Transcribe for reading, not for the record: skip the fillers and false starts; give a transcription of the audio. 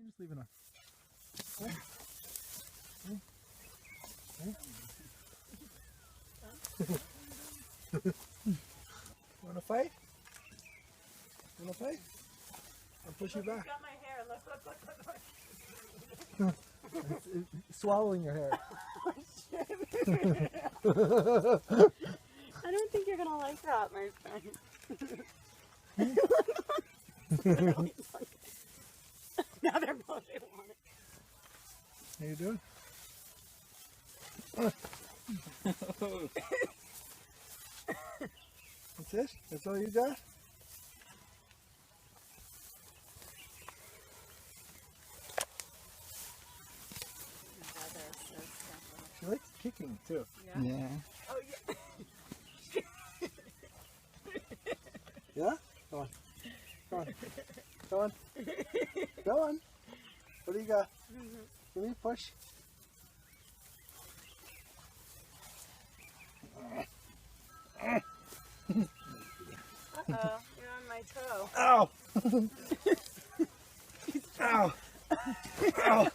I'm just leaving her. You want to fight? You want to fight? I'll push you back. Got my hair. Look. It's swallowing your hair. I don't think you're gonna like that, my friend. Now they're both they want it. How you doing? That's it? That's all you got? She likes kicking too. Yeah. Oh yeah. Yeah? Come on. Come on. Come on. Go on. What do you got? Give me a push. Uh-oh, you're on my toe. Ow! Ow! Ow!